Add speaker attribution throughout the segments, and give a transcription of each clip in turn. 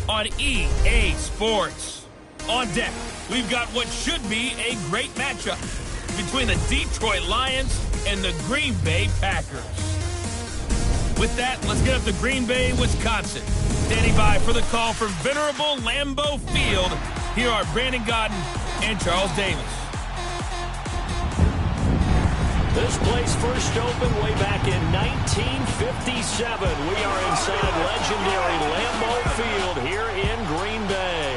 Speaker 1: on EA Sports. On deck, we've got what should be a great matchup between the Detroit Lions and the Green Bay Packers. With that, let's get up to Green Bay, Wisconsin. Standing by for the call from venerable Lambeau Field, here are Brandon Gaudin and Charles Davis.
Speaker 2: This place first opened way back in 1957. We are inside legendary Lambeau Field here in Green Bay.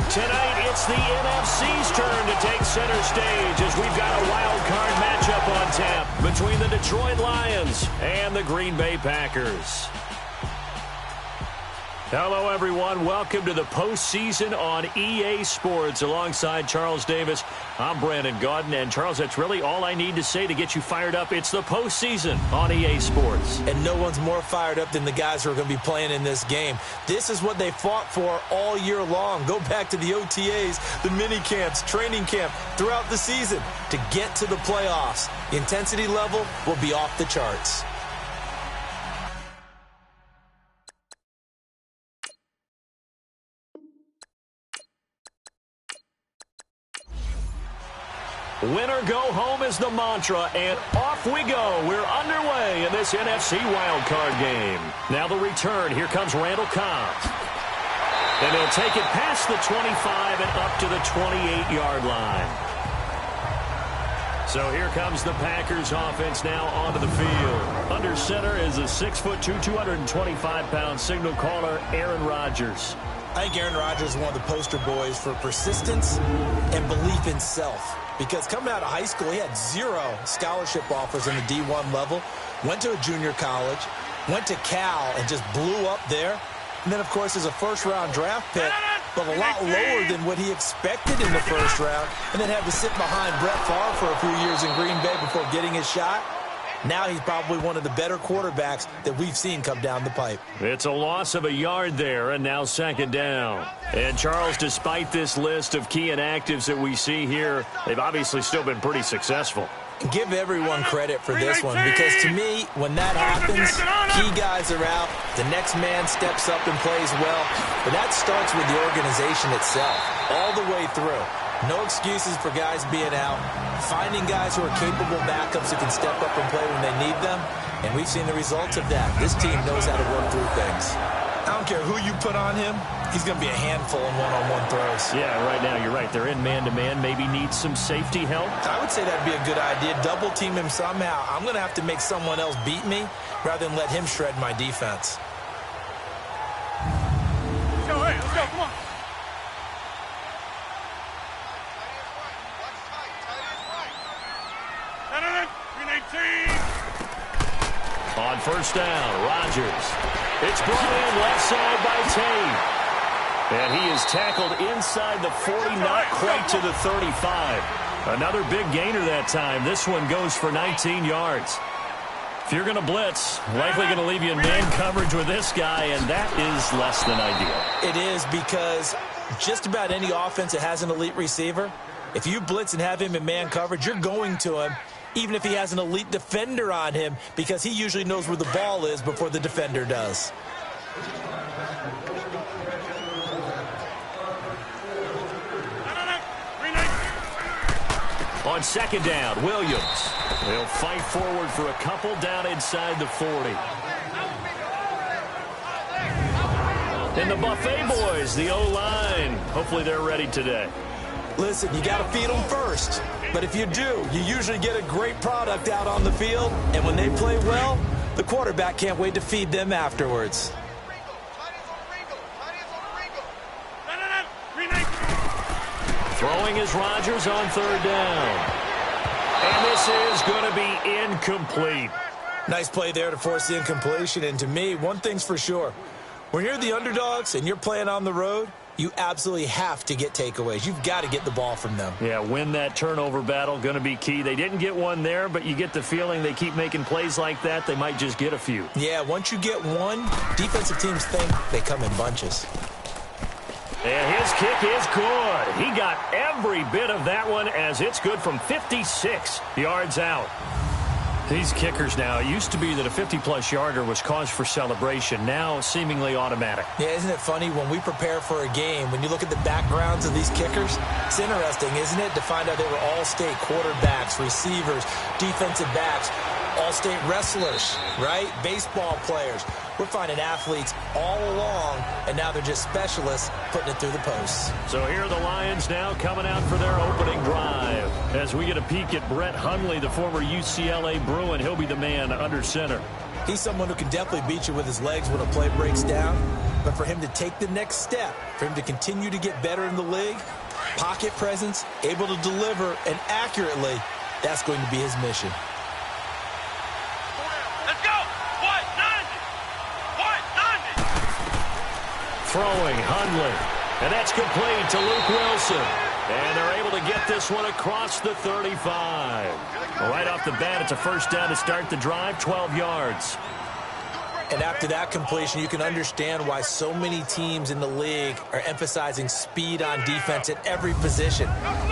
Speaker 2: Tonight, it's the NFC's turn to take center stage as we've got a wild card matchup on tap between the Detroit Lions and the Green Bay Packers. Hello, everyone. Welcome to the postseason on EA Sports. Alongside Charles Davis, I'm Brandon Gaudin. And, Charles, that's really all I need to say to get you fired up. It's the postseason on EA Sports.
Speaker 3: And no one's more fired up than the guys who are going to be playing in this game. This is what they fought for all year long. Go back to the OTAs, the mini camps, training camp, throughout the season to get to the playoffs. The intensity level will be off the charts.
Speaker 2: Win or go home is the mantra, and off we go. We're underway in this NFC wildcard game. Now the return. Here comes Randall Cobb. And he'll take it past the 25 and up to the 28-yard line. So here comes the Packers offense now onto the field. Under center is a 6'2", 225-pound signal caller, Aaron Rodgers.
Speaker 3: I think Aaron Rodgers is one of the poster boys for persistence and belief in self. Because coming out of high school, he had 0 scholarship offers in the D1 level, went to a junior college, went to Cal, and just blew up there. And then, of course, is a first-round draft pick, but a lot lower than what he expected in the first round, and then had to sit behind Brett Favre for a few years in Green Bay before getting his shot. Now he's probably one of the better quarterbacks that we've seen come down the pipe.
Speaker 2: It's a loss of a yard there, and now second down. And, Charles, despite this list of key inactives that we see here, they've obviously still been pretty successful.
Speaker 3: Give everyone credit for this one, because to me, when that happens, key guys are out, the next man steps up and plays well, but that starts with the organization itself, all the way through. No excuses for guys being out, finding guys who are capable backups who can step up and play when they need them, and we've seen the results of that. This team knows how to work through things. I don't care who you put on him, he's going to be a handful in one-on-one throws.
Speaker 2: Yeah, right now you're right. They're in man-to-man, maybe need some safety help.
Speaker 3: I would say that'd be a good idea. Double team him somehow. I'm going to have to make someone else beat me rather than let him shred my defense.
Speaker 1: Let's go, come on.
Speaker 2: On first down, Rodgers. It's brought in left side by Tate. And he is tackled inside the 40, not quite to the 35. Another big gainer that time. This one goes for 19 yards. If you're going to blitz, likely going to leave you in man coverage with this guy, and that is less than ideal.
Speaker 3: It is, because just about any offense that has an elite receiver, if you blitz and have him in man coverage, you're going to him, even if he has an elite defender on him, because he usually knows where the ball is before the defender does.
Speaker 2: On second down, Williams. They'll fight forward for a couple down inside the 40. And the Buffet boys, the O-line. Hopefully they're ready today.
Speaker 3: Listen, you got to feed them first. But if you do, you usually get a great product out on the field. And when they play well, the quarterback can't wait to feed them afterwards.
Speaker 2: Throwing is Rodgers on third down. And this is going to be incomplete.
Speaker 3: Nice play there to force the incompletion. And to me, one thing's for sure. When you're the underdogs and you're playing on the road, you absolutely have to get takeaways. You've got to get the ball from them.
Speaker 2: Yeah, win that turnover battle, going to be key. They didn't get one there, but you get the feeling they keep making plays like that, they might just get a few.
Speaker 3: Yeah, once you get one, defensive teams think they come in bunches.
Speaker 2: And his kick is good. He got every bit of that one as it's good from 56 yards out. These kickers now, it used to be that a 50-plus yarder was cause for celebration. Now, seemingly automatic.
Speaker 3: Yeah, isn't it funny? When we prepare for a game, when you look at the backgrounds of these kickers, it's interesting, isn't it, to find out they were all-state quarterbacks, receivers, defensive backs, all-state wrestlers, right? Baseball players. We're finding athletes all along, and now they're just specialists putting it through the posts.
Speaker 2: So here are the Lions now coming out for their opening drive. As we get a peek at Brett Hundley, the former UCLA Bruin, he'll be the man under center.
Speaker 3: He's someone who can definitely beat you with his legs when a play breaks down. But for him to take the next step, for him to continue to get better in the league, pocket presence, able to deliver, and accurately, that's going to be his mission.
Speaker 2: Throwing Hundley, and that's complete to Luke Wilson. And they're able to get this one across the 35. Right off the bat, it's a first down to start the drive, 12 yards.
Speaker 3: And after that completion, you can understand why so many teams in the league are emphasizing speed on defense at every position.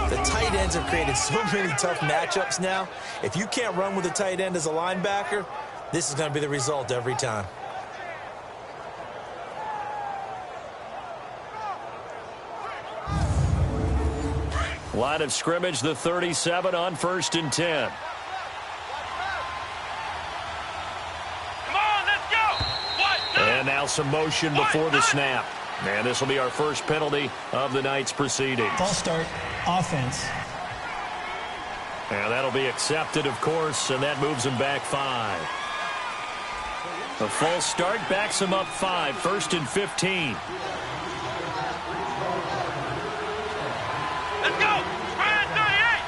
Speaker 3: The tight ends have created so many tough matchups now. If you can't run with a tight end as a linebacker, this is going to be the result every time.
Speaker 2: Line of scrimmage, the 37 on 1st and 10. And now some motion before the snap. And this will be our first penalty of the night's proceedings.
Speaker 4: False start, offense.
Speaker 2: And that'll be accepted, of course, and that moves him back 5. A false start backs him up 5, 1st and 15.
Speaker 5: Let's go! Brian 38!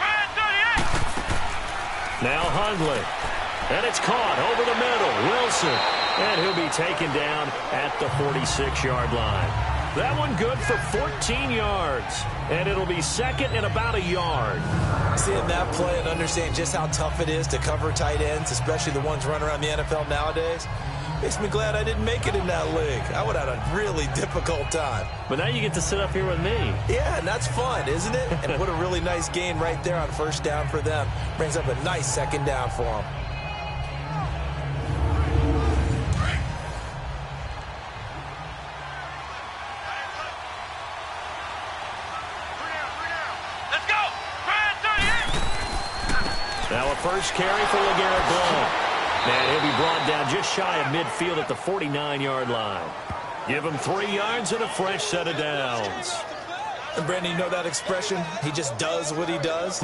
Speaker 5: Brian 38!
Speaker 2: Now Hundley. And it's caught over the middle. Wilson. And he'll be taken down at the 46-yard line. That one good for 14 yards. And it'll be second and about a yard.
Speaker 3: Seeing that play and understanding just how tough it is to cover tight ends, especially the ones running around the NFL nowadays, makes me glad I didn't make it in that league. I would have had a really difficult time.
Speaker 2: But now you get to sit up here with me.
Speaker 3: Yeah, and that's fun, isn't it? And what a really nice gain right there on first down for them. Brings up a nice second down for them.
Speaker 2: Now a first carry for LeGarrette Blount. And he'll be brought down just shy of midfield at the 49-yard line. Give him 3 yards and a fresh set of downs.
Speaker 3: And Brandon, you know that expression? He just does what he does?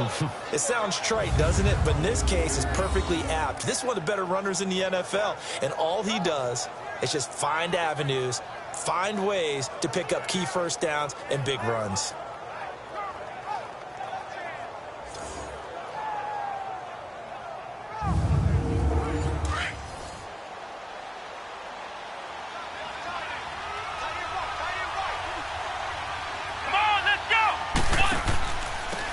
Speaker 3: It sounds trite, doesn't it? But in this case, it's perfectly apt. This is one of the better runners in the NFL. And all he does is just find avenues, find ways to pick up key first downs and big runs.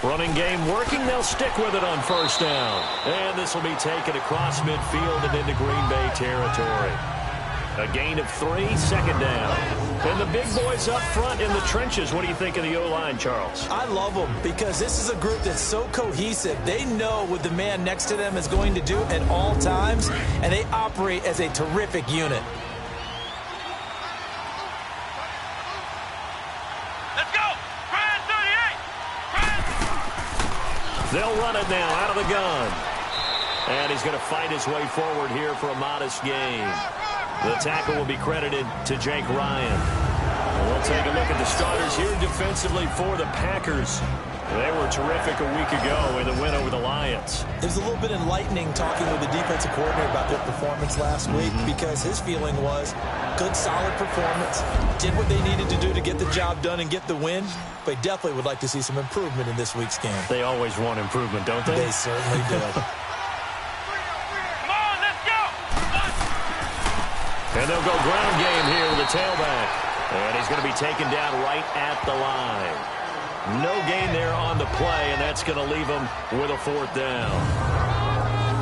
Speaker 2: Running game working. They'll stick with it on first down. And this will be taken across midfield and into Green Bay territory. A gain of 3, second down. And the big boys up front in the trenches. What do you think of the O-line, Charles?
Speaker 3: I love them because this is a group that's so cohesive. They know what the man next to them is going to do at all times, and they operate as a terrific unit.
Speaker 2: They'll run it now out of the gun. And he's going to fight his way forward here for a modest gain. The tackle will be credited to Jake Ryan. We'll take a look at the starters here defensively for the Packers. They were terrific a week ago in the win over the Lions.
Speaker 3: It was a little bit enlightening talking with the defensive coordinator about their performance last week because his feeling was good, solid performance, did what they needed to do to get the job done and get the win, but definitely would like to see some improvement in this week's game.
Speaker 2: They always want improvement, don't they?
Speaker 3: They certainly do.
Speaker 5: Come on, let's go!
Speaker 2: And they'll go ground game here with the tailback. And he's going to be taken down right at the line. No gain there on the play, and that's going to leave him with a 4th down.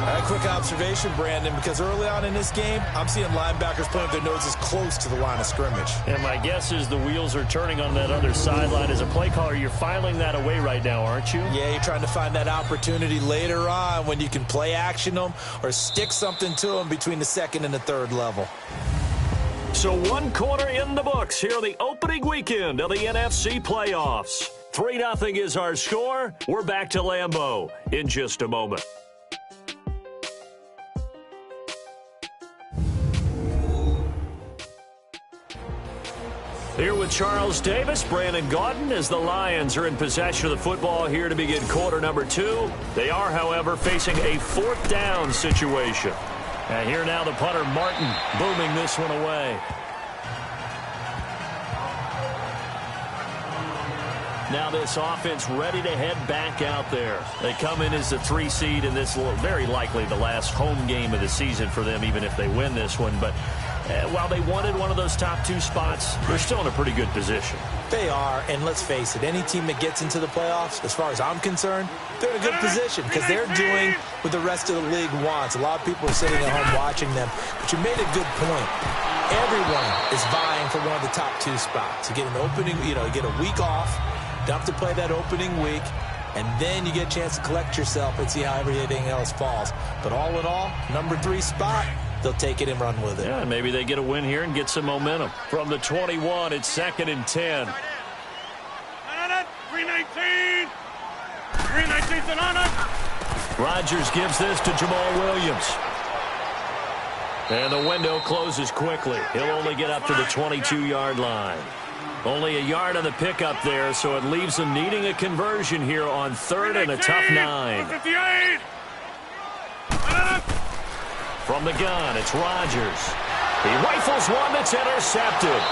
Speaker 3: A quick observation, Brandon, because early on in this game, I'm seeing linebackers putting their noses close to the line of scrimmage.
Speaker 2: And my guess is the wheels are turning on that other sideline. As a play caller, you're filing that away right now, aren't you?
Speaker 3: Yeah, you're trying to find that opportunity later on when you can play action them or stick something to them between the second and the third level.
Speaker 2: So 1 quarter in the books here the opening weekend of the NFC playoffs. 3-0 is our score. We're back to Lambeau in just a moment. Here with Charles Davis, Brandon Gaudin, as the Lions are in possession of the football here to begin quarter number 2. They are, however, facing a 4th down situation. And here now the punter, Martin, booming this one away. Now this offense ready to head back out there. They come in as the 3 seed, and this will very likely the last home game of the season for them, even if they win this one. But while they wanted one of those top 2 spots, they're still in a pretty good position.
Speaker 3: They are, and let's face it, any team that gets into the playoffs, as far as I'm concerned, they're in a good position because they're doing what the rest of the league wants. A lot of people are sitting at home watching them, but you made a good point. Everyone is vying for one of the top 2 spots. You get an opening, you get a week off, don't have to play that opening week, and then you get a chance to collect yourself and see how everything else falls. But all in all, number 3 spot, they'll take it and run with it.
Speaker 2: Yeah, maybe they get a win here and get some momentum. From the 21, it's 2nd and 10.
Speaker 5: 319. 319's on it.
Speaker 2: Rodgers gives this to Jamal Williams. And the window closes quickly. He'll only get up to the 22-yard line. Only a yard on the pickup there, so it leaves them needing a conversion here on 3rd and a tough 9.
Speaker 5: 58.
Speaker 2: From the gun, it's Rodgers. He rifles one that's intercepted.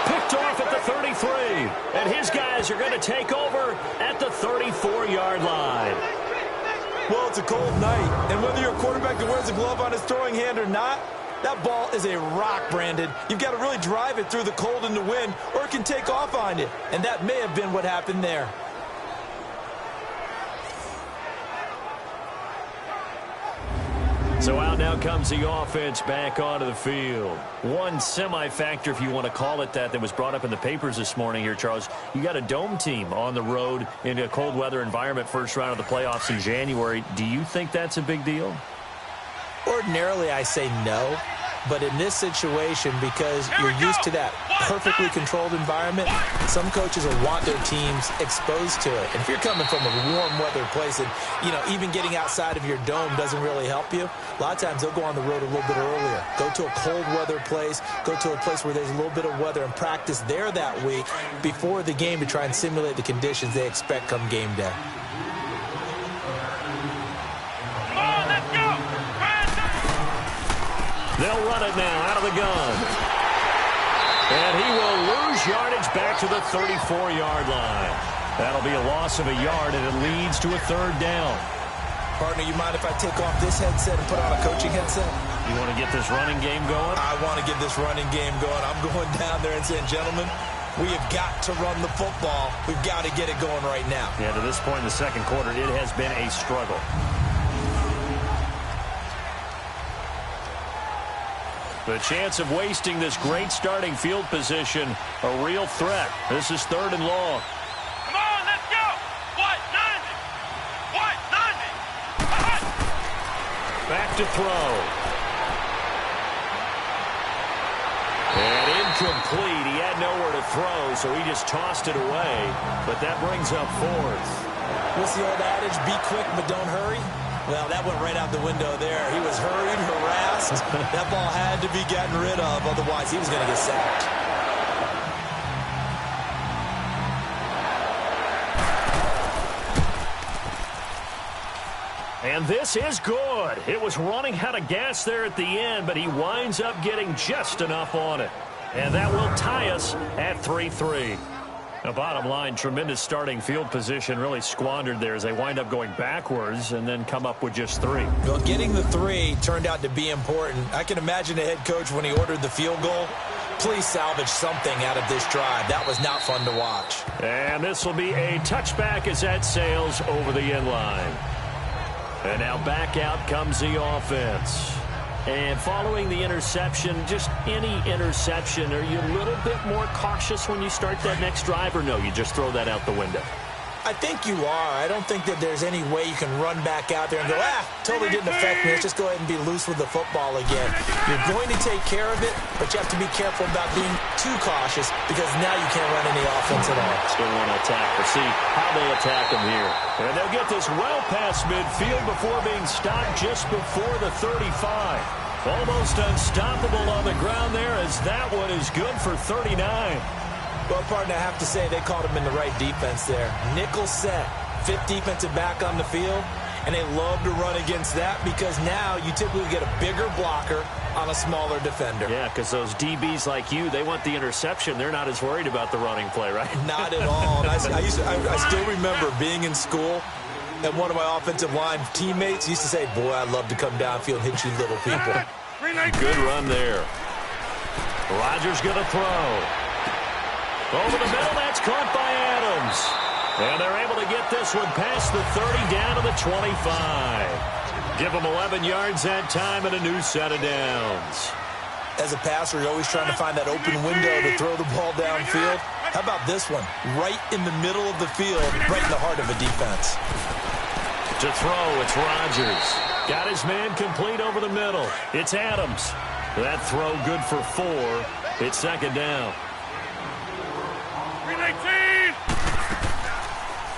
Speaker 2: Picked off at the 33. And his guys are going to take over at the 34-yard line.
Speaker 3: Well, it's a cold night, and whether you're a quarterback that wears a glove on his throwing hand or not, that ball is a rock, Brandon. You've got to really drive it through the cold and the wind, or it can take off on you. And that may have been what happened there.
Speaker 2: So out now comes the offense back onto the field. One semi-factor, if you want to call it that was brought up in the papers this morning here, Charles. You got a dome team on the road in a cold weather environment, first round of the playoffs in January. Do you think that's a big deal?
Speaker 3: Ordinarily, I say no. But in this situation, because you're used to that perfectly controlled environment, some coaches will want their teams exposed to it. And if you're coming from a warm weather place and, even getting outside of your dome doesn't really help you, a lot of times they'll go on the road a little bit earlier. Go to a cold weather place, go to a place where there's a little bit of weather and practice there that week before the game to try and simulate the conditions they expect come game day.
Speaker 2: They'll run it now out of the gun. And he will lose yardage back to the 34-yard line. That'll be a loss of a yard, and it leads to a 3rd down.
Speaker 3: Partner, you mind if I take off this headset and put on a coaching headset?
Speaker 2: You want to get this running game going?
Speaker 3: I want to get this running game going. I'm going down there and saying, gentlemen, we have got to run the football. We've got to get it going right now.
Speaker 2: Yeah, to this point in the second quarter, it has been a struggle. The chance of wasting this great starting field position, a real threat. This is 3rd and long.
Speaker 5: Come on, let's go. What, 90? What, 90?
Speaker 2: Back to throw. And incomplete. He had nowhere to throw, so he just tossed it away. But that brings up 4th.
Speaker 3: What's the old adage? Be quick, but don't hurry. Well, that went right out the window there. He was hurried, harassed. That ball had to be gotten rid of, otherwise he was going to get sacked.
Speaker 2: And this is good. It was running out of gas there at the end, but he winds up getting just enough on it. And that will tie us at 3-3. The bottom line, tremendous starting field position, really squandered there as they wind up going backwards and then come up with just 3.
Speaker 3: Well, getting the 3 turned out to be important. I can imagine the head coach when he ordered the field goal. Please salvage something out of this drive. That was not fun to watch.
Speaker 2: And this will be a touchback as that sails over the end line. And now back out comes the offense. And following the interception, just any interception, are you a little bit more cautious when you start that next drive, or no, you just throw that out the window?
Speaker 3: I think you are. I don't think that there's any way you can run back out there and go, totally didn't affect me. Let's just go ahead and be loose with the football again. You're going to take care of it, but you have to be careful about being too cautious because now you can't run any offense at all.
Speaker 2: Still want to attack. We'll see how they attack them here. And they'll get this well past midfield before being stopped just before the 35. Almost unstoppable on the ground there as that one is good for 39.
Speaker 3: Well, partner, I have to say they called him in the right defense there. Nickel set, fifth defensive back on the field, and they love to run against that because now you typically get a bigger blocker on a smaller defender.
Speaker 2: Yeah, because those DBs like you, they want the interception. They're not as worried about the running play, right?
Speaker 3: Not at all. And I still remember being in school, and one of my offensive line teammates used to say, boy, I'd love to come downfield and hit you little people.
Speaker 2: Good run there. Rodgers going to throw. Over the middle, that's caught by Adams. And they're able to get this one past the 30 down to the 25. Give them 11 yards that time and a new set of downs.
Speaker 3: As a passer, you're always trying to find that open window to throw the ball downfield. How about this one? Right in the middle of the field, right in the heart of a defense.
Speaker 2: To throw, it's Rodgers. Got his man complete over the middle. It's Adams. That throw good for 4. It's second down.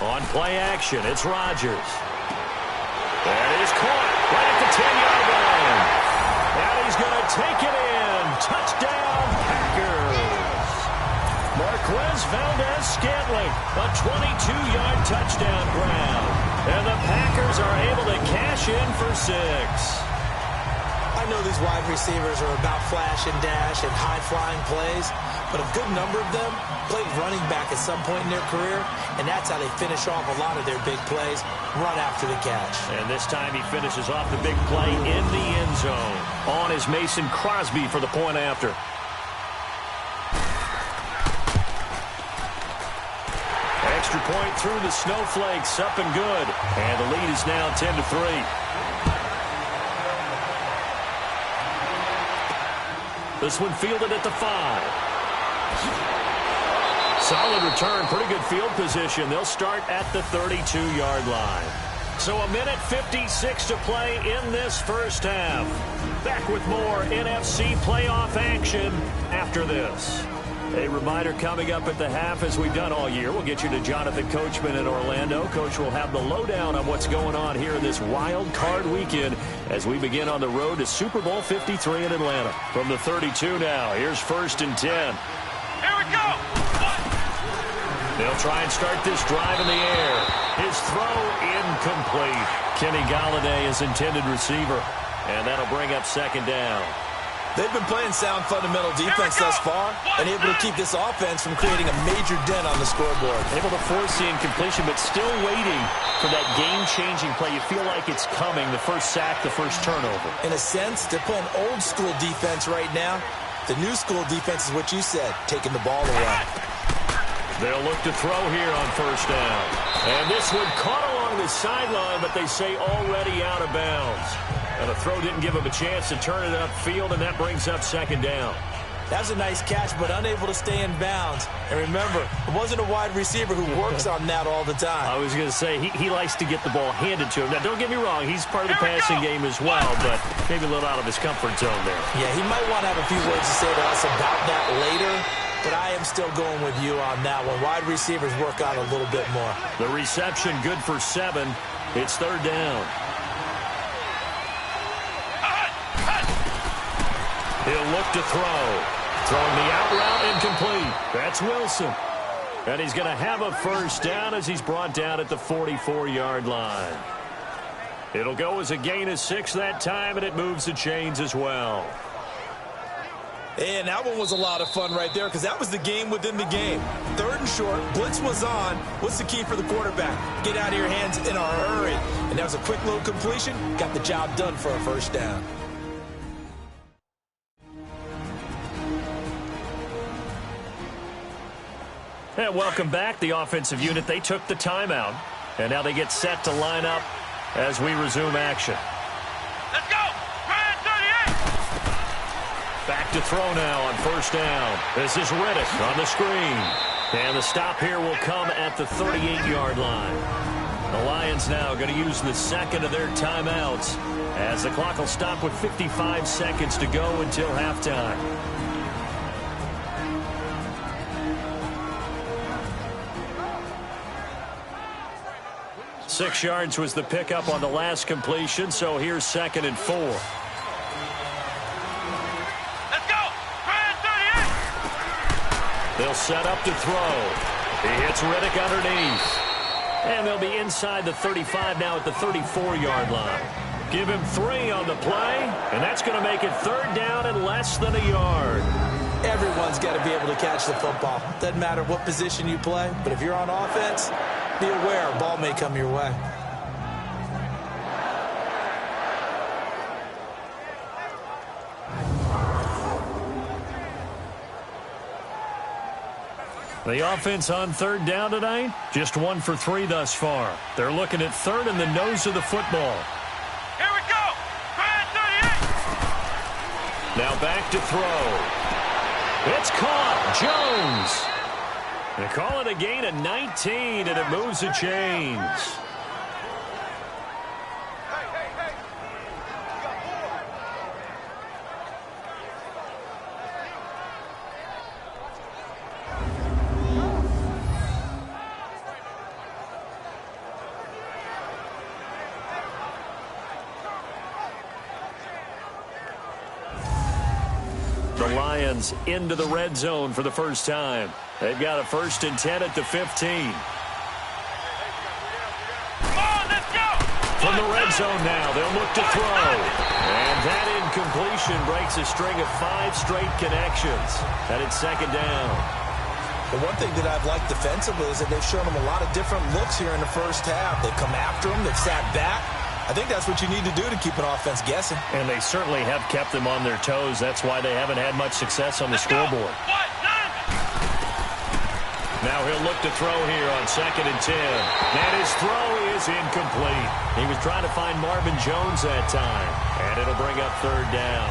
Speaker 2: On play action, it's Rodgers. That is caught right at the 10-yard line. And he's going to take it in. Touchdown, Packers. Marquez Valdez-Scantling, a 22-yard touchdown grab. And the Packers are able to cash in for 6.
Speaker 3: I know these wide receivers are about flash and dash and high-flying plays, but a good number of them played running back at some point in their career, and that's how they finish off a lot of their big plays, run after the catch.
Speaker 2: And this time he finishes off the big play in the end zone. On is Mason Crosby for the point after. Extra point through the snowflakes, up and good. And the lead is now 10-3. This one fielded at the 5. Solid return, pretty good field position. They'll start at the 32-yard line. So a minute 56 to play in this first half. Back with more NFC playoff action after this. A reminder coming up at the half, as we've done all year. We'll get you to Jonathan Coachman in Orlando. Coach will have the lowdown on what's going on here in this wild card weekend as we begin on the road to Super Bowl 53 in Atlanta. From the 32 now, here's 1st and 10.
Speaker 5: Here we go.
Speaker 2: They'll try and start this drive in the air. His throw incomplete. Kenny Golladay is intended receiver, and that'll bring up second down.
Speaker 3: They've been playing sound fundamental defense thus far and able to keep this offense from creating a major dent on the scoreboard.
Speaker 2: Able to force the incompletion, but still waiting for that game-changing play. You feel like it's coming, the first sack, the first turnover.
Speaker 3: In a sense, they're playing old-school defense right now. The new school defense is what you said, taking the ball away.
Speaker 2: They'll look to throw here on first down. And this one caught along the sideline, but they say already out of bounds. And the throw didn't give him a chance to turn it upfield, and that brings up second down.
Speaker 3: That's a nice catch, but unable to stay in bounds. And remember, it wasn't a wide receiver who works on that all the time.
Speaker 2: I was going to say, he likes to get the ball handed to him. Now, don't get me wrong, he's part of the passing game as well, but maybe a little out of his comfort zone there.
Speaker 3: Yeah, he might want to have a few words to say to us about that later, but I am still going with you on that one. Wide receivers work on a little bit more.
Speaker 2: The reception good for 7. It's third down. He'll look to throw. Throwing the out route incomplete. That's Wilson. And he's going to have a first down as he's brought down at the 44-yard line. It'll go as a gain of 6 that time, and it moves the chains as well.
Speaker 3: And that one was a lot of fun right there because that was the game within the game. Third and short, blitz was on. What's the key for the quarterback? Get out of your hands in a hurry. And that was a quick little completion. Got the job done for a first down.
Speaker 2: And welcome back. The offensive unit, they took the timeout. And now they get set to line up as we resume action.
Speaker 5: Let's go. Try 38.
Speaker 2: Back to throw now on first down. This is Riddick on the screen. And the stop here will come at the 38-yard line. The Lions now going to use the second of their timeouts as the clock will stop with 55 seconds to go until halftime. Six yards was the pickup on the last completion, so here's 2nd and 4.
Speaker 5: Let's go. Try 38.
Speaker 2: They'll set up to throw. He hits Riddick underneath. And they'll be inside the 35 now at the 34-yard line. Give him 3 on the play, and that's going to make it 3rd down and less than a yard.
Speaker 3: Everyone's got to be able to catch the football. Doesn't matter what position you play, but if you're on offense, be aware a ball may come your way.
Speaker 2: The offense on 3rd down tonight, just 1 for 3 thus far. They're looking at 3rd and the nose of the football.
Speaker 5: Here we go. Try 38.
Speaker 2: Now back to throw. It's caught. Jones. They call it a gain of 19, and it moves the chains. The Lions into the red zone for the first time. They've got a 1st and 10 at the 15. From the red zone now, they'll look to throw. And that incompletion breaks a string of 5 straight connections. And it's 2nd down.
Speaker 3: The one thing that I've liked defensively is that they've shown them a lot of different looks here in the first half. They've come after them. They've sat back. I think that's what you need to do to keep an offense guessing.
Speaker 2: And they certainly have kept them on their toes. That's why they haven't had much success on the scoreboard. Now he'll look to throw here on 2nd and 10. And his throw is incomplete. He was trying to find Marvin Jones that time. And it'll bring up 3rd down.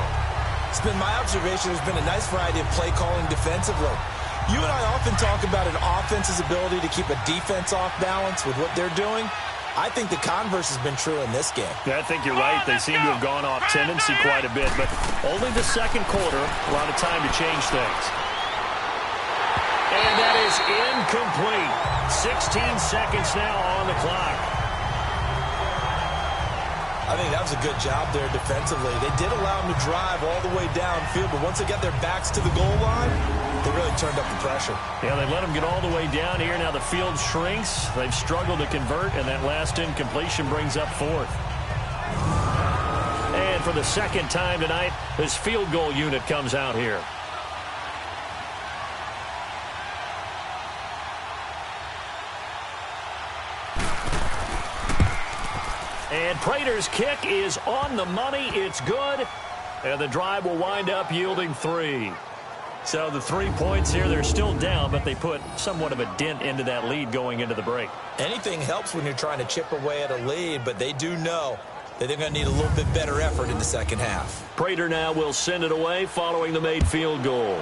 Speaker 3: It's been my observation there's been a nice variety of play calling defensively. You and I often talk about an offense's ability to keep a defense off balance with what they're doing. I think the converse has been true in this game.
Speaker 2: Yeah, I think you're right. They seem to have gone off tendency quite a bit, but only the 2nd quarter, a lot of time to change things. And that is incomplete. 16 seconds now on the clock.
Speaker 3: I think that was a good job there defensively. They did allow them to drive all the way downfield, but once they got their backs to the goal line, they really turned up the pressure.
Speaker 2: Yeah, they let them get all the way down here. Now the field shrinks. They've struggled to convert, and that last incompletion brings up 4th. And for the 2nd time tonight, this field goal unit comes out here. And Prater's kick is on the money. It's good. And the drive will wind up yielding 3. So the 3 points here, they're still down, but they put somewhat of a dent into that lead going into the break.
Speaker 3: Anything helps when you're trying to chip away at a lead, but they do know that they're going to need a little bit better effort in the 2nd half.
Speaker 2: Prater now will send it away following the made field goal.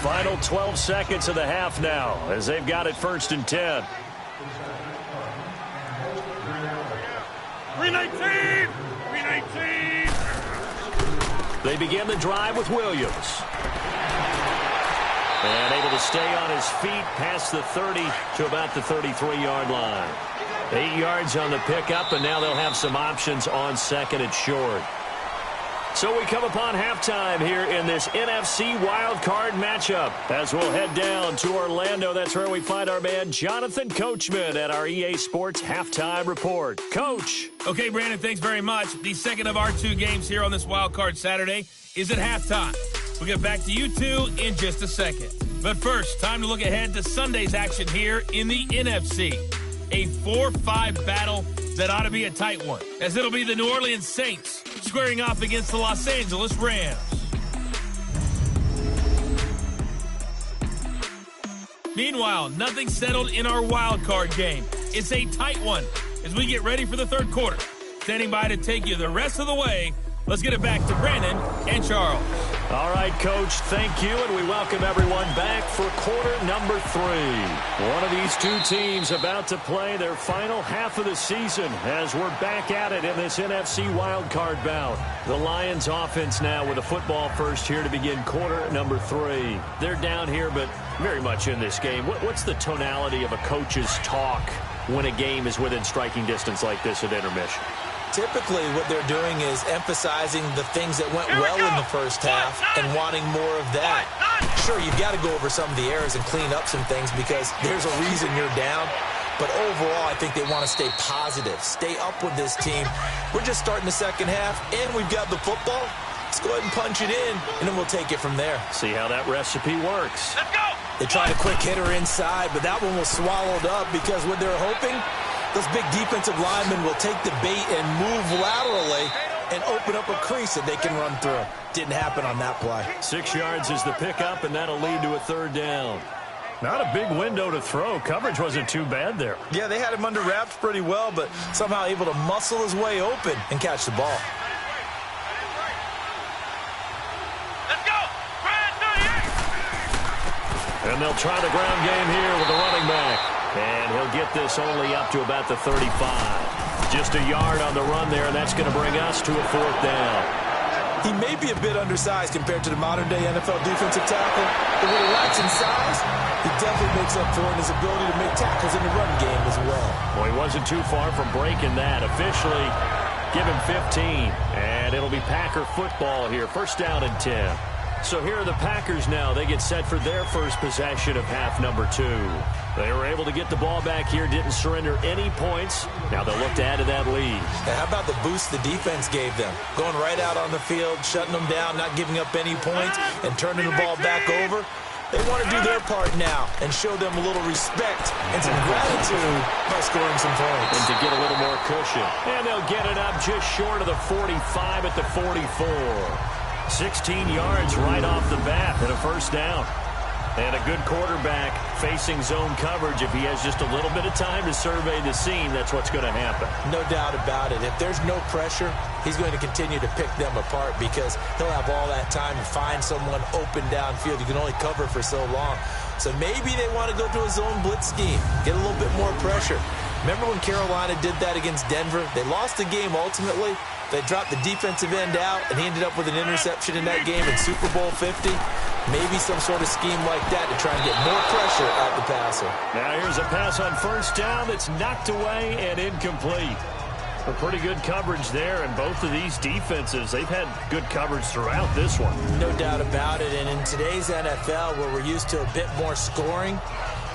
Speaker 2: Final 12 seconds of the half now as they've got it 1st and 10.
Speaker 5: 319! 319!
Speaker 2: They begin the drive with Williams. And able to stay on his feet past the 30 to about the 33-yard line. 8 yards on the pickup, and now they'll have some options on 2nd and short. So we come upon halftime here in this NFC wildcard matchup as we'll head down to Orlando. That's where we find our man Jonathan Coachman at our EA Sports Halftime Report. Coach.
Speaker 1: Okay, Brandon, thanks very much. The second of our 2 games here on this wildcard Saturday is at halftime. We'll get back to you two in just a second. But first, time to look ahead to Sunday's action here in the NFC. a 4-5 battle that ought to be a tight one, as it'll be the New Orleans Saints squaring off against the Los Angeles Rams. Meanwhile, nothing settled in our wild card game. It's a tight one as we get ready for the third quarter. Standing by to take you the rest of the way, let's get it back to Brandon and Charles.
Speaker 2: All right, Coach, thank you, and we welcome everyone back for quarter number 3. One of these two teams about to play their final half of the season as we're back at it in this NFC wildcard bout. The Lions offense now with a football first here to begin quarter number 3. They're down here, but very much in this game. What's the tonality of a coach's talk when a game is within striking distance like this at intermission?
Speaker 3: Typically, what they're doing is emphasizing the things that went well in the first half and wanting more of that. Sure, you've got to go over some of the errors and clean up some things because there's a reason you're down. But overall, I think they want to stay positive, stay up with this team. We're just starting the second half, and we've got the football. Let's go ahead and punch it in, and then we'll take it from there.
Speaker 2: See how that recipe works.
Speaker 5: Let's go.
Speaker 3: They tried a quick hitter inside, but that one was swallowed up because what they're hoping, those big defensive linemen will take the bait and move laterally and open up a crease that they can run through. Didn't happen on that play.
Speaker 2: 6 yards is the pickup, and that'll lead to a third down. Not a big window to throw. Coverage wasn't too bad there.
Speaker 3: Yeah, they had him under wraps pretty well, but somehow able to muscle his way open and catch the ball.
Speaker 5: Let's go. Brand 38.
Speaker 2: And they'll try the ground game here with the running back. And he'll get this only up to about the 35. Just a yard on the run there, and that's going to bring us to a fourth down.
Speaker 3: He may be a bit undersized compared to the modern-day NFL defensive tackle, but when he lacks in size, he definitely makes up for it in his ability to make tackles in the run game as well.
Speaker 2: Well, he wasn't too far from breaking that. Officially, give him 15, and it'll be Packer football here. First down and 10. So here are the Packers now. They get set for their first possession of half number 2. They were able to get the ball back here, didn't surrender any points. Now they'll look to add to that lead.
Speaker 3: And how about the boost the defense gave them? Going right out on the field, shutting them down, not giving up any points, and turning the ball back over. They want to do their part now and show them a little respect and some gratitude by scoring some points.
Speaker 2: And to get a little more cushion. And they'll get it up just short of the 45 at the 44. 16 yards right off the bat and a first down. And a good quarterback facing zone coverage. If he has just a little bit of time to survey the scene, that's what's going to happen.
Speaker 3: No doubt about it. If there's no pressure, he's going to continue to pick them apart because he'll have all that time to find someone open downfield. You can only cover for so long. So maybe they want to go to a zone blitz scheme, get a little bit more pressure. Remember when Carolina did that against Denver? They lost the game ultimately. They dropped the defensive end out, and he ended up with an interception in that game in Super Bowl 50. Maybe some sort of scheme like that to try and get more pressure out the passer.
Speaker 2: Now here's a pass on first down that's knocked away and incomplete. A pretty good coverage there, and both of these defenses, they've had good coverage throughout this one.
Speaker 3: No doubt about it, and in today's NFL, where we're used to a bit more scoring,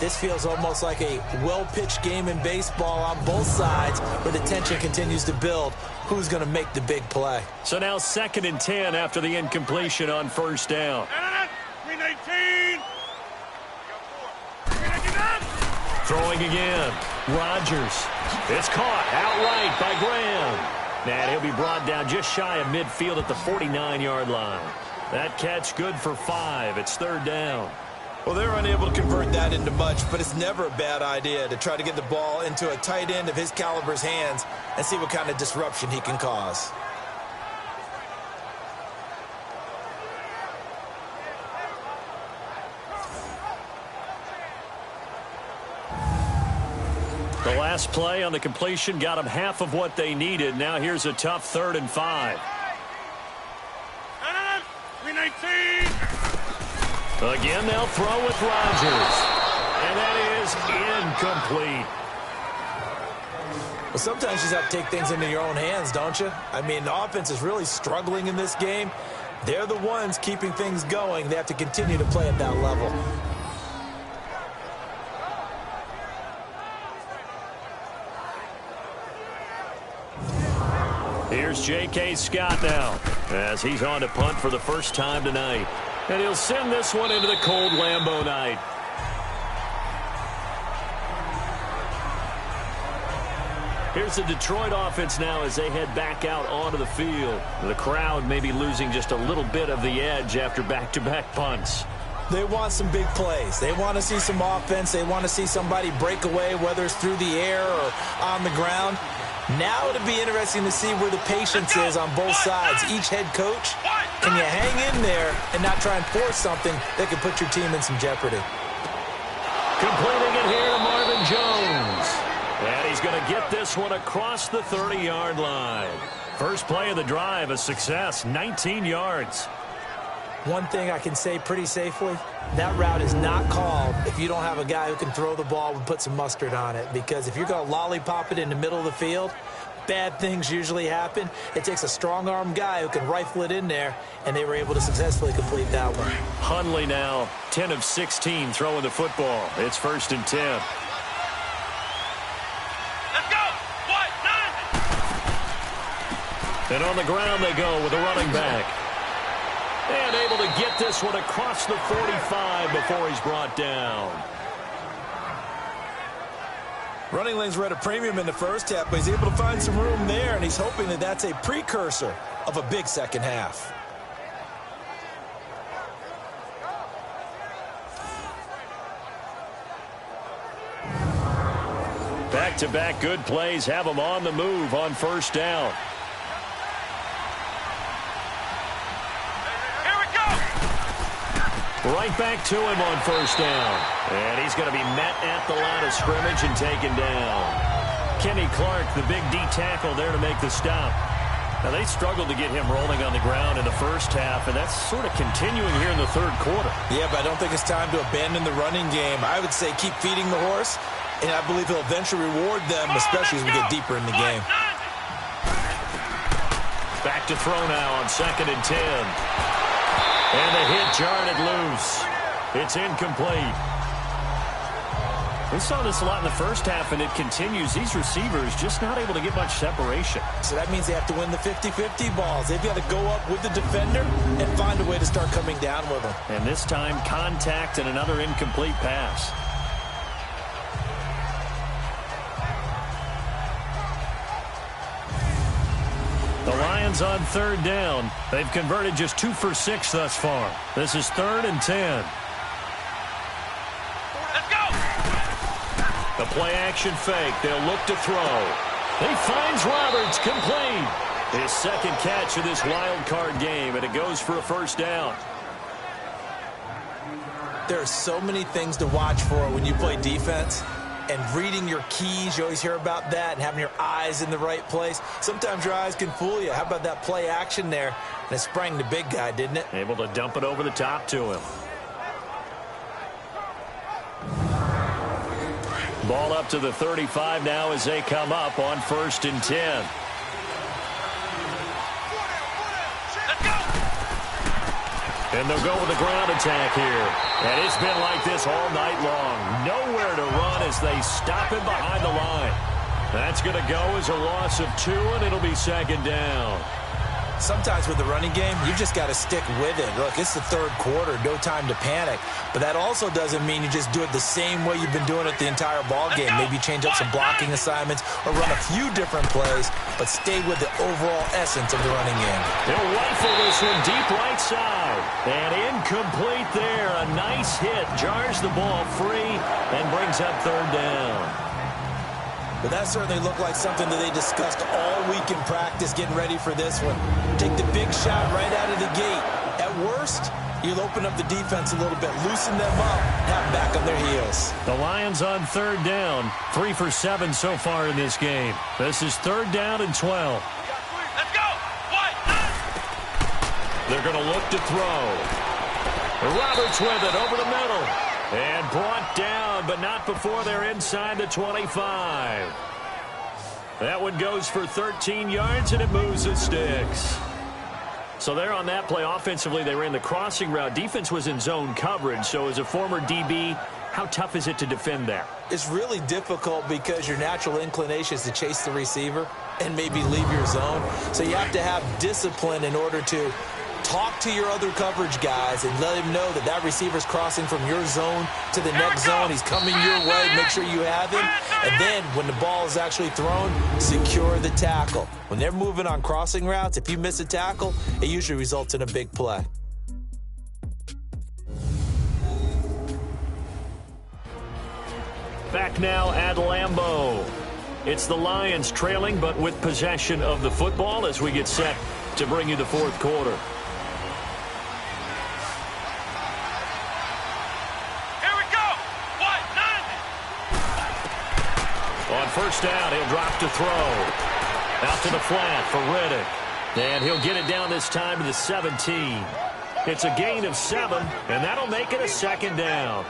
Speaker 3: this feels almost like a well-pitched game in baseball on both sides where the tension continues to build. Who's going to make the big play?
Speaker 2: So now 2nd and 10 after the incompletion on first down.
Speaker 5: 319.
Speaker 2: Throwing again. Rodgers. It's caught outright by Graham. And he'll be brought down just shy of midfield at the 49-yard line. That catch good for 5. It's third down.
Speaker 3: Well, they're unable to convert that into much, but it's never a bad idea to try to get the ball into a tight end of his caliber's hands and see what kind of disruption he can cause.
Speaker 2: The last play on the completion got them half of what they needed. Now here's a tough 3rd and 5.
Speaker 5: 319.
Speaker 2: Again, they'll throw with Rodgers. And that is incomplete.
Speaker 3: Well, sometimes you just have to take things into your own hands, don't you? I mean, the offense is really struggling in this game. They're the ones keeping things going. They have to continue to play at that level.
Speaker 2: Here's J.K. Scott now as he's on to punt for the first time tonight. And he'll send this one into the cold Lambeau night. Here's the Detroit offense now as they head back out onto the field. The crowd may be losing just a little bit of the edge after back-to-back punts.
Speaker 3: They want some big plays. They want to see some offense. They want to see somebody break away, whether it's through the air or on the ground. Now it'll be interesting to see where the patience is on both sides. Each head coach, can you hang in there and not try and force something that could put your team in some jeopardy?
Speaker 2: Completing it here to Marvin Jones. And he's going to get this one across the 30-yard line. First play of the drive, a success, 19 yards.
Speaker 3: One thing I can say pretty safely, that route is not called if you don't have a guy who can throw the ball and put some mustard on it. Because if you're going to lollipop it in the middle of the field, bad things usually happen. It takes a strong-arm guy who can rifle it in there, and they were able to successfully complete that one.
Speaker 2: Hundley now, 10 of 16 throwing the football. It's 1st and 10.
Speaker 5: Let's go. What? 9.
Speaker 2: And on the ground they go with a running back. And able to get this one across the 45 before he's brought down.
Speaker 3: Running lanes were at a premium in the first half, but he's able to find some room there, and he's hoping that that's a precursor of a big second half.
Speaker 2: Back-to-back good plays have him on the move on 1st down. Right back to him on 1st down. And he's going to be met at the line of scrimmage and taken down. Kenny Clark, the big D tackle there to make the stop. Now, they struggled to get him rolling on the ground in the first half, and that's sort of continuing here in the 3rd quarter.
Speaker 3: Yeah, but I don't think it's time to abandon the running game. I would say keep feeding the horse, and I believe he'll eventually reward them, especially as we get deeper in the game.
Speaker 2: Back to throw now on 2nd and 10. And the hit jarred it loose. It's incomplete. We saw this a lot in the first half, and it continues. These receivers just not able to get much separation.
Speaker 3: So that means they have to win the 50-50 balls. They've got to go up with the defender and find a way to start coming down with them.
Speaker 2: And this time, contact and another incomplete pass. The Lions on 3rd down. They've converted just 2 for 6 thus far. This is 3rd and 10.
Speaker 5: Let's go.
Speaker 2: The play-action fake. They'll look to throw. He finds Roberts, complete. His 2nd catch of this wild card game, and it goes for a 1st down.
Speaker 3: There are so many things to watch for when you play defense. And reading your keys, you always hear about that, and having your eyes in the right place. Sometimes your eyes can fool you. How about that play action there? And it sprang the big guy, didn't it?
Speaker 2: Able to dump it over the top to him. Ball up to the 35 now as they come up on 1st and 10. And they'll go with the ground attack here. And it's been like this all night long. Nowhere to run as they stop him behind the line. That's going to go as a loss of 2, and it'll be 2nd down.
Speaker 3: Sometimes with the running game, you just got to stick with it. Look, it's the 3rd quarter, no time to panic. But that also doesn't mean you just do it the same way you've been doing it the entire ball game. Maybe change up some blocking assignments or run a few different plays, but stay with the overall essence of the running game.
Speaker 2: They'll rifle this one deep right side. And incomplete there. A nice hit. Jars the ball free and brings up 3rd down.
Speaker 3: But that certainly looked like something that they discussed all week in practice getting ready for this one. Take the big shot right out of the gate. At worst, you'll open up the defense a little bit, loosen them up, have them back on their heels.
Speaker 2: The Lions on 3rd down. 3 for 7 so far in this game. This is 3rd down and 12.
Speaker 5: Let's go. What? 9.
Speaker 2: They're going to look to throw. Roberts with it over the middle. And brought down, but not before they're inside the 25. That one goes for 13 yards, and it moves the sticks. So there on that play, offensively, they ran the crossing route. Defense was in zone coverage. So as a former DB, how tough is it to defend that?
Speaker 3: It's really difficult because your natural inclination is to chase the receiver and maybe leave your zone. So you have to have discipline in order to Talk to your other coverage guys and let him know that that receiver's crossing from your zone to the next zone. He's coming your way. Make sure you have him. And then when the ball is actually thrown, secure the tackle. When they're moving on crossing routes, if you miss a tackle, it usually results in a big play.
Speaker 2: Back now at Lambeau. It's the Lions trailing, but with possession of the football as we get set to bring you the fourth quarter. On first down, he'll drop to throw. Out to the flat for Riddick. And he'll get it down this time to the 17. It's a gain of 7, and that'll make it a second down.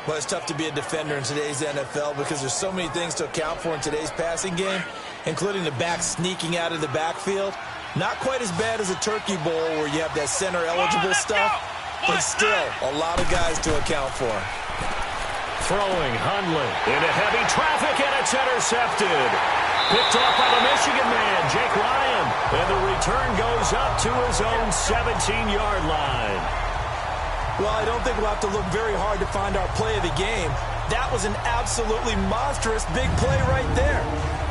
Speaker 3: Well, it's tough to be a defender in today's NFL because there's so many things to account for in today's passing game, including the back sneaking out of the backfield. Not quite as bad as a turkey bowl where you have that center-eligible stuff, but still a lot of guys to account for.
Speaker 2: Throwing Hundley into heavy traffic, and it's intercepted. Picked off by the Michigan man, Jake Ryan. And the return goes up to his own 17-yard line.
Speaker 3: Well, I don't think we'll have to look very hard to find our play of the game. That was an absolutely monstrous big play right there.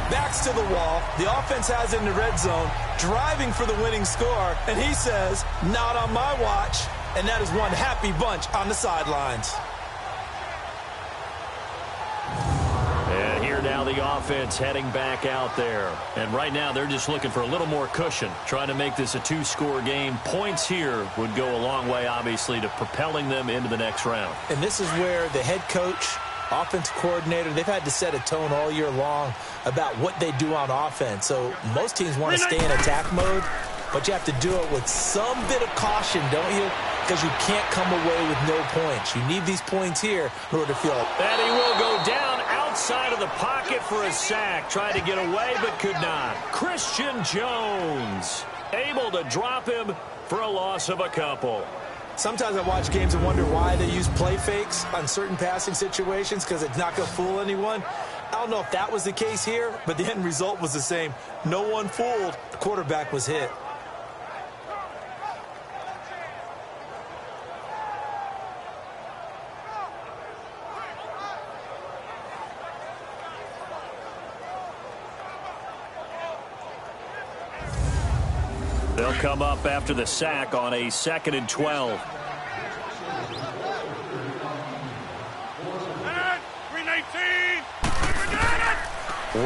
Speaker 3: Backs to the wall. The offense has it in the red zone, driving for the winning score. And he says, not on my watch. And that is one happy bunch on the sidelines.
Speaker 2: And here now the offense heading back out there. And right now they're just looking for a little more cushion, trying to make this a 2-score game. Points here would go a long way, obviously, to propelling them into the next round.
Speaker 3: And this is where the head coach, offensive coordinator, they've had to set a tone all year long about what they do on offense. So most teams want to stay in attack mode, but you have to do it with some bit of caution, don't you? Because you can't come away with no points. You need these points here in order to feel it.
Speaker 2: And he will go down outside of the pocket for a sack. Tried to get away, but could not. Christian Jones able to drop him for a loss of a couple.
Speaker 3: Sometimes I watch games and wonder why they use play fakes on certain passing situations, because it's not going to fool anyone. I don't know if that was the case here, but the end result was the same. No one fooled. The quarterback was hit.
Speaker 2: They'll come up after the sack on a 2nd and 12.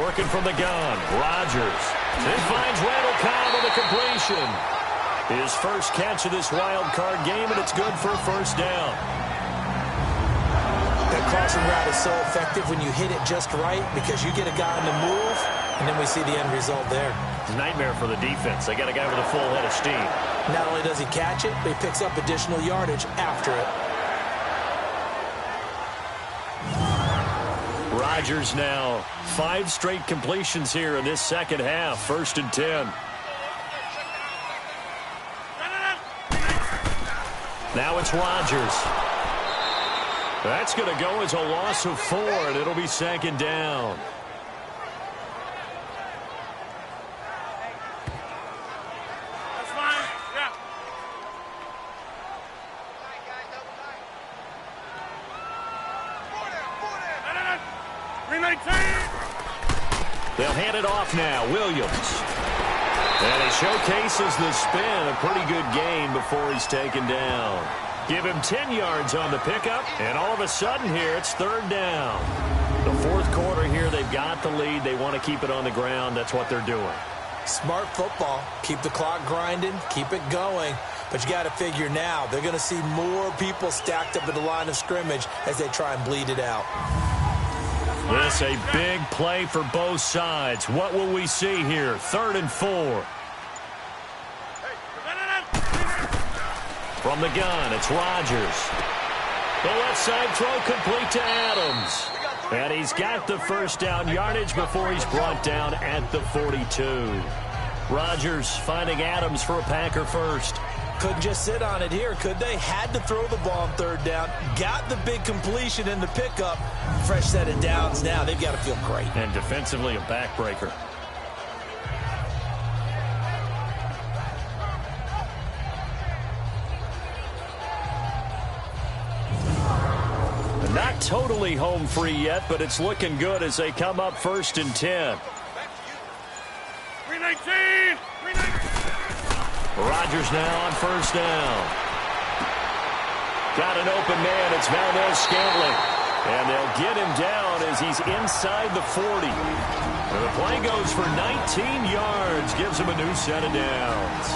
Speaker 2: Working from the gun, Rodgers. He finds Randall Cobb with a completion. His first catch of this wild card game, and it's good for a first down.
Speaker 3: That crossing route is so effective when you hit it just right, because you get a guy on the move, and then we see the end result there.
Speaker 2: It's a nightmare for the defense. They got a guy with a full head of steam.
Speaker 3: Not only does he catch it, but he picks up additional yardage after it.
Speaker 2: Rodgers now 5 straight completions here in this second half. 1st and 10. Now it's Rodgers. That's going to go as a loss of 4, and it'll be 2nd down. They'll hand it off now. Williams. And he showcases the spin. A pretty good gain before he's taken down. Give him 10 yards on the pickup. And all of a sudden here, it's 3rd down. The 4th quarter here, they've got the lead. They want to keep it on the ground. That's what they're doing.
Speaker 3: Smart football. Keep the clock grinding. Keep it going. But you got to figure now, they're going to see more people stacked up at the line of scrimmage as they try and bleed it out.
Speaker 2: This a big play for both sides. What will we see here? 3rd and 4. From the gun, it's Rodgers. The left side throw complete to Adams. And he's got the first down yardage before he's brought down at the 42. Rodgers finding Adams for a Packer first.
Speaker 3: Couldn't just sit on it here, could they? Had to throw the ball on 3rd down. Got the big completion in the pickup. Fresh set of downs now. They've got to feel great.
Speaker 2: And defensively a backbreaker. totally home free yet, but it's looking good as they come up 1st and 10.
Speaker 5: 319! 319!
Speaker 2: Rodgers now on 1st down. Got an open man. It's Valdez-Scantling. And they'll get him down as he's inside the 40. And the play goes for 19 yards. Gives him a new set of downs.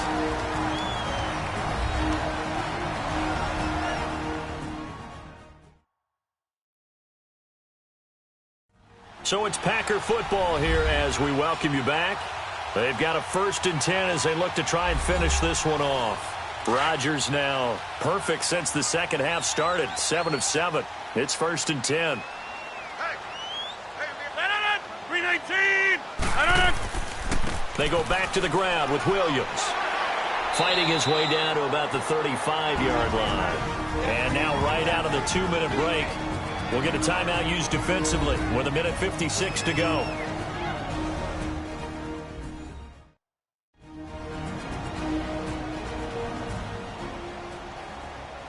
Speaker 2: So it's Packer football here as we welcome you back. They've got a 1st and 10 as they look to try and finish this one off. Rodgers now perfect since the second half started. 7 of 7. It's 1st and 10.
Speaker 5: 319!
Speaker 2: They go back to the ground with Williams. Fighting his way down to about the 35-yard line. And now right out of the 2-minute break, we'll get a timeout used defensively with 1:56 to go.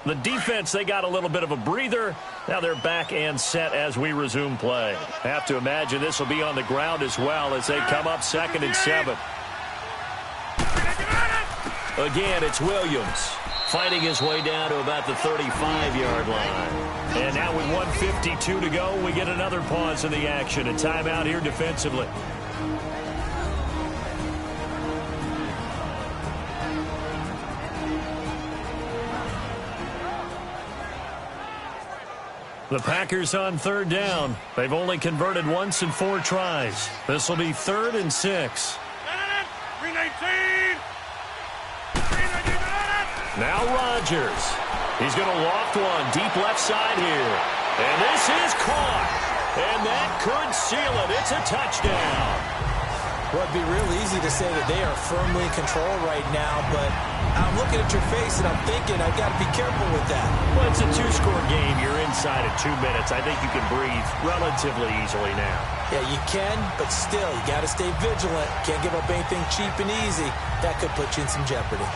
Speaker 2: The defense, they got a little bit of a breather. Now they're back and set as we resume play. Have to imagine this will be on the ground as well as they come up 2nd and 7. Again, it's Williams fighting his way down to about the 35-yard line. And now with 1:52 to go, we get another pause in the action. A timeout here defensively. The Packers on 3rd down. They've only converted once in 4 tries. This will be 3rd and 6.
Speaker 5: 319!
Speaker 2: Now Rodgers. He's going to loft one deep left side here. And this is caught. And that could seal it. It's a touchdown.
Speaker 3: Well, it'd be real easy to say that they are firmly in control right now, but I'm looking at your face and I'm thinking I've got to be careful with that.
Speaker 2: Well, it's a 2-score game. You're inside of 2 minutes. I think you can breathe relatively easily now.
Speaker 3: Yeah, you can, but still, you got to stay vigilant. Can't give up anything cheap and easy. That could put you in some jeopardy.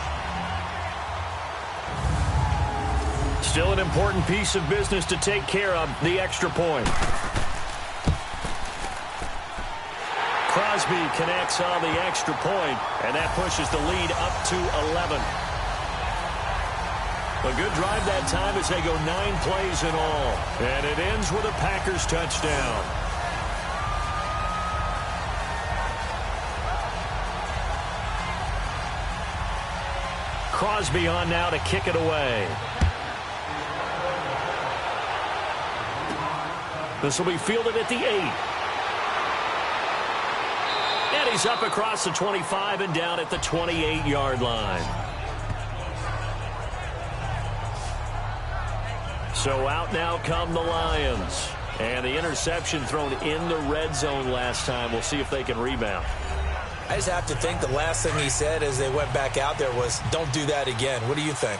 Speaker 2: Still an important piece of business to take care of, the extra point. Crosby connects on the extra point, and that pushes the lead up to 11. A good drive that time as they go 9 plays in all. And it ends with a Packers touchdown. Crosby on now to kick it away. This will be fielded at the 8. And he's up across the 25 and down at the 28-yard line. So out now come the Lions. And the interception thrown in the red zone last time. We'll see if they can rebound.
Speaker 3: I just have to think the last thing he said as they went back out there was, don't do that again. What do you think?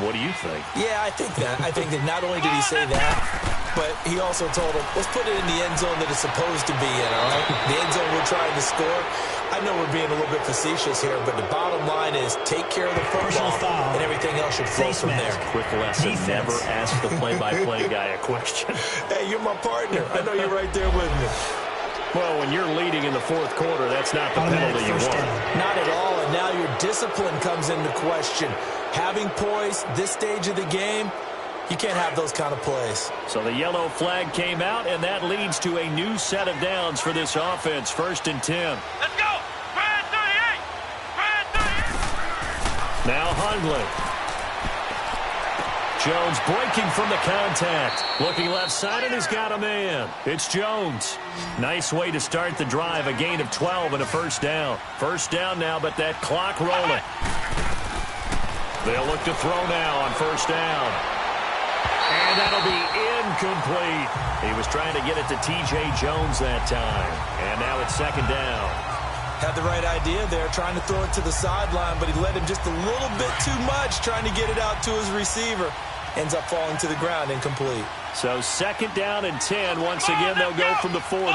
Speaker 2: What do you think?
Speaker 3: Yeah, I think that. I think that not only did he say that, but he also told him, let's put it in the end zone that it's supposed to be in, all right? The end zone we're trying to score. I know we're being a little bit facetious here, but the bottom line is take care of the football, and everything else should flow from there.
Speaker 2: Quick lesson, never ask the play-by-play guy a question.
Speaker 3: Hey, you're my partner. I know you're right there with me.
Speaker 2: Well, when you're leading in the 4th quarter, that's not the penalty you want.
Speaker 3: Not at all, and now your discipline comes into question. Having poise this stage of the game, you can't have those kind of plays.
Speaker 2: So the yellow flag came out, and that leads to a new set of downs for this offense. 1st and 10.
Speaker 5: Let's go! Brad 38! Brad 38!
Speaker 2: Now Hundley. Jones breaking from the contact. Looking left side, and he's got a man. It's Jones. Nice way to start the drive. A gain of 12 and a 1st down. 1st down now, but that clock rolling. They'll look to throw now on 1st down. And that'll be incomplete. He was trying to get it to T.J. Jones that time. And now it's 2nd down.
Speaker 3: Had the right idea there, trying to throw it to the sideline, but he let him just a little bit too much, trying to get it out to his receiver. Ends up falling to the ground, incomplete.
Speaker 2: So 2nd down and 10. Once again, they'll go from the 40.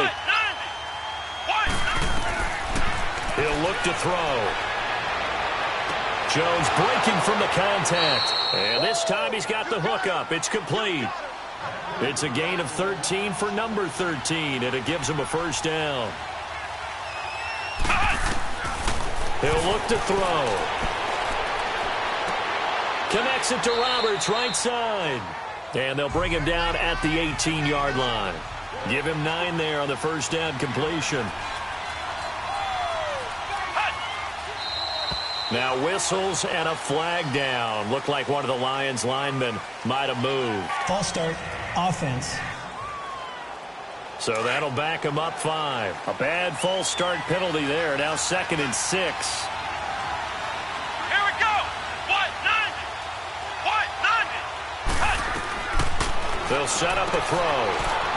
Speaker 2: He'll look to throw. Jones breaking from the contact. And this time he's got the hook up. It's complete. It's a gain of 13 for number 13, and it gives him a first down. He'll look to throw. Connects it to Roberts, right side. And they'll bring him down at the 18-yard line. Give him 9 there on the first down completion. Now whistles and a flag down. Looked like one of the Lions linemen might have moved.
Speaker 4: False start, offense.
Speaker 2: So that'll back him up 5. A bad false start penalty there. Now 2nd and 6.
Speaker 5: Here we go. What? 90. What? 90.
Speaker 2: They'll set up a throw.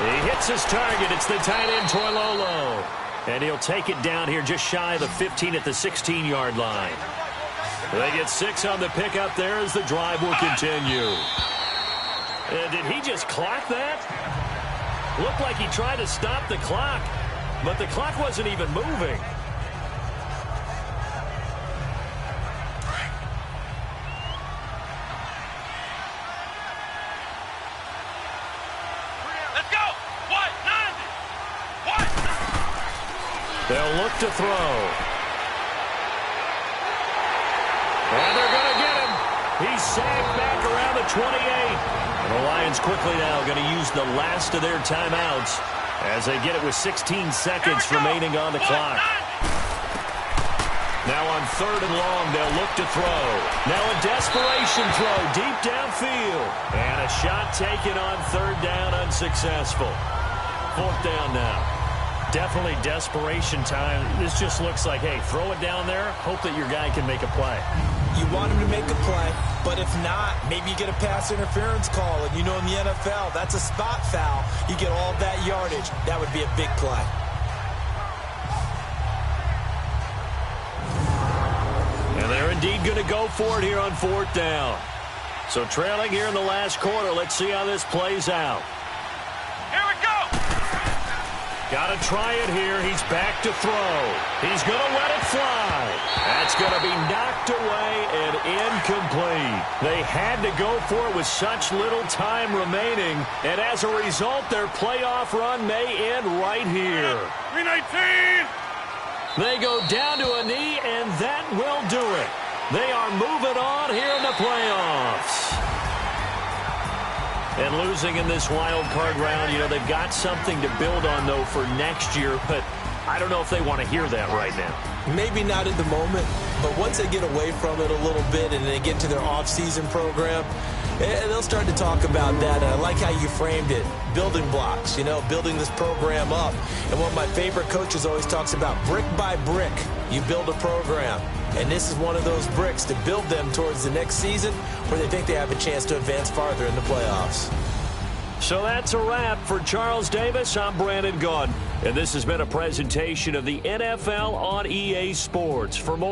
Speaker 2: He hits his target. It's the tight end, Toilolo. And he'll take it down here just shy of the 15 at the 16-yard line. They get 6 on the pickup there as the drive will continue. Did he just clock that? Looked like he tried to stop the clock, but the clock wasn't even moving.
Speaker 5: Let's go. What? 90. What?
Speaker 2: They'll look to throw. And they're going to get him. He's sacked back around the 28. The Lions quickly now going to use the last of their timeouts as they get it with 16 seconds remaining on the clock. Now on 3rd and long, they'll look to throw. Now a desperation throw deep downfield. And a shot taken on 3rd down, unsuccessful. 4th down now. Definitely desperation time. This just looks like, hey, throw it down there, hope that your guy can make a play.
Speaker 3: You want him to make a play, but if not, maybe you get a pass interference call. And you know in the NFL, that's a spot foul. You get all that yardage. That would be a big play.
Speaker 2: And they're indeed going to go for it here on 4th down. So trailing here in the last quarter. Let's see how this plays out.
Speaker 5: Here we go.
Speaker 2: Got to try it here. He's back to throw. He's going to let it fly. That's going to be knocked away and incomplete. They had to go for it with such little time remaining. And as a result, their playoff run may end right here.
Speaker 5: 319.
Speaker 2: They go down to a knee, and that will do it. They are moving on here in the playoffs. And losing in this wild card round, you know, they've got something to build on, though, for next year. But I don't know if they want to hear that right now.
Speaker 3: Maybe not at the moment, but once they get away from it a little bit and they get to their off-season program, they'll start to talk about that. And I like how you framed it, building blocks, you know, building this program up. And one of my favorite coaches always talks about brick by brick, you build a program. And this is one of those bricks to build them towards the next season where they think they have a chance to advance farther in the playoffs.
Speaker 2: So that's a wrap for Charles Davis. I'm Brandon Gaudin, and this has been a presentation of the NFL on EA Sports. For more